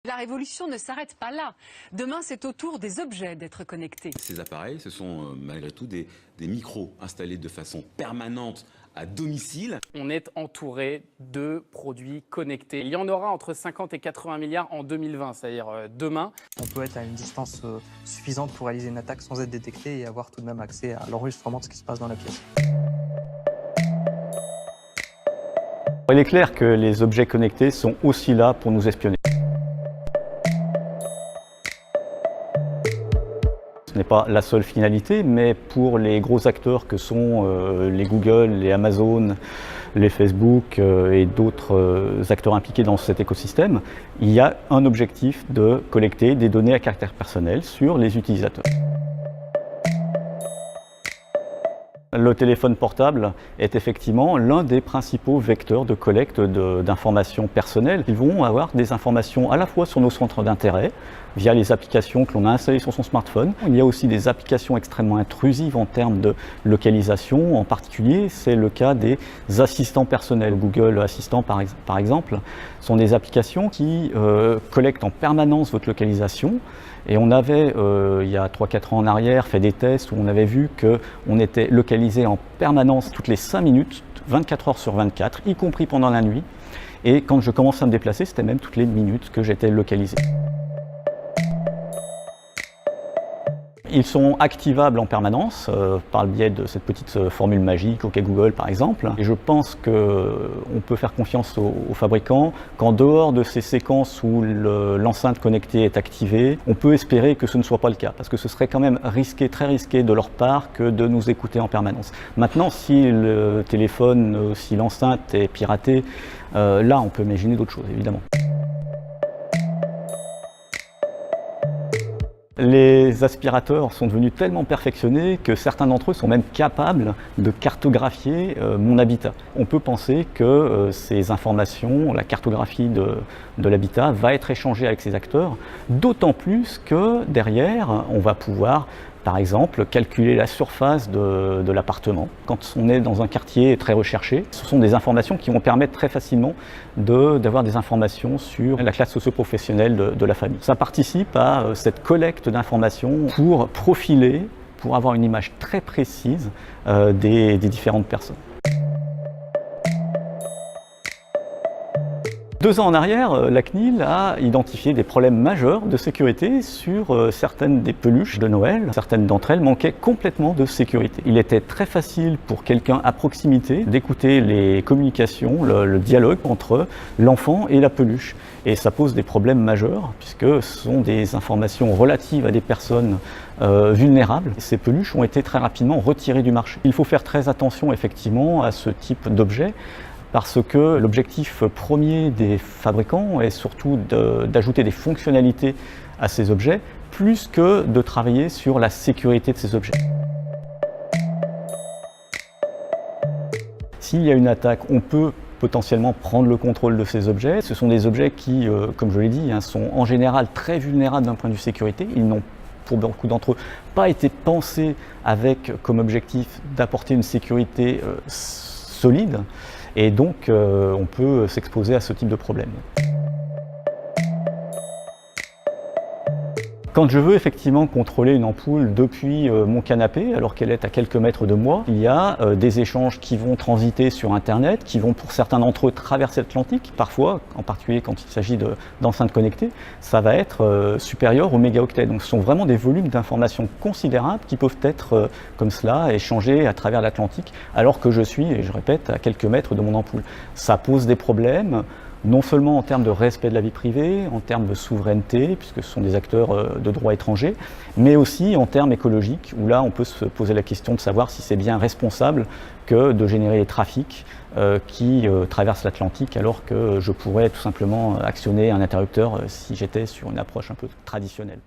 La révolution ne s'arrête pas là. Demain, c'est au tour des objets d'être connectés. Ces appareils, ce sont malgré tout des micros installés de façon permanente à domicile. On est entouré de produits connectés. Il y en aura entre 50 et 80 milliards en 2020, c'est-à-dire demain. On peut être à une distance suffisante pour réaliser une attaque sans être détecté et avoir tout de même accès à l'enregistrement de ce qui se passe dans la pièce. Il est clair que les objets connectés sont aussi là pour nous espionner. Ce n'est pas la seule finalité, mais pour les gros acteurs que sont les Google, les Amazon, les Facebook et d'autres acteurs impliqués dans cet écosystème, il y a un objectif de collecter des données à caractère personnel sur les utilisateurs. Le téléphone portable est effectivement l'un des principaux vecteurs de collecte d'informations personnelles. Ils vont avoir des informations à la fois sur nos centres d'intérêt, via les applications que l'on a installées sur son smartphone. Il y a aussi des applications extrêmement intrusives en termes de localisation. En particulier, c'est le cas des assistants personnels. Google Assistant, par exemple, sont des applications qui collectent en permanence votre localisation. Et on avait, il y a 3-4 ans en arrière, fait des tests où on avait vu qu'on était localisé en permanence toutes les 5 minutes, 24 heures sur 24, y compris pendant la nuit. Et quand je commençais à me déplacer, c'était même toutes les minutes que j'étais localisé. Ils sont activables en permanence par le biais de cette petite formule magique, OK Google par exemple. Et je pense qu'on peut faire confiance aux fabricants qu'en dehors de ces séquences où l'enceinte connectée est activée, on peut espérer que ce ne soit pas le cas, parce que ce serait quand même risqué, très risqué de leur part que de nous écouter en permanence. Maintenant, si le téléphone, si l'enceinte est piratée, là on peut imaginer d'autres choses évidemment. Les aspirateurs sont devenus tellement perfectionnés que certains d'entre eux sont même capables de cartographier mon habitat. On peut penser que ces informations, la cartographie de l'habitat va être échangée avec ces acteurs, d'autant plus que derrière, on va pouvoir par exemple, calculer la surface de l'appartement. Quand on est dans un quartier très recherché, ce sont des informations qui vont permettre très facilement d'avoir des informations sur la classe socio-professionnelle de la famille. Ça participe à cette collecte d'informations pour profiler, pour avoir une image très précise des différentes personnes. 2 ans en arrière, la CNIL a identifié des problèmes majeurs de sécurité sur certaines des peluches de Noël. Certaines d'entre elles manquaient complètement de sécurité. Il était très facile pour quelqu'un à proximité d'écouter les communications, le dialogue entre l'enfant et la peluche. Et ça pose des problèmes majeurs puisque ce sont des informations relatives à des personnes vulnérables. Ces peluches ont été très rapidement retirées du marché. Il faut faire très attention effectivement à ce type d'objet, parce que l'objectif premier des fabricants est surtout d'ajouter des fonctionnalités à ces objets, plus que de travailler sur la sécurité de ces objets. S'il y a une attaque, on peut potentiellement prendre le contrôle de ces objets. Ce sont des objets qui, comme je l'ai dit, sont en général très vulnérables d'un point de vue sécurité. Ils n'ont, pour beaucoup d'entre eux, pas été pensés avec comme objectif d'apporter une sécurité solide. Et donc, on peut s'exposer à ce type de problème. Quand je veux effectivement contrôler une ampoule depuis mon canapé, alors qu'elle est à quelques mètres de moi, il y a des échanges qui vont transiter sur Internet, qui vont pour certains d'entre eux traverser l'Atlantique. Parfois, en particulier quand il s'agit d'enceintes connectées, ça va être supérieur au mégaoctet. Donc ce sont vraiment des volumes d'informations considérables qui peuvent être comme cela, échangés à travers l'Atlantique, alors que je suis, et je répète, à quelques mètres de mon ampoule. Ça pose des problèmes, non seulement en termes de respect de la vie privée, en termes de souveraineté, puisque ce sont des acteurs de droit étranger, mais aussi en termes écologiques, où là on peut se poser la question de savoir si c'est bien responsable que de générer les trafics qui traversent l'Atlantique, alors que je pourrais tout simplement actionner un interrupteur si j'étais sur une approche un peu traditionnelle.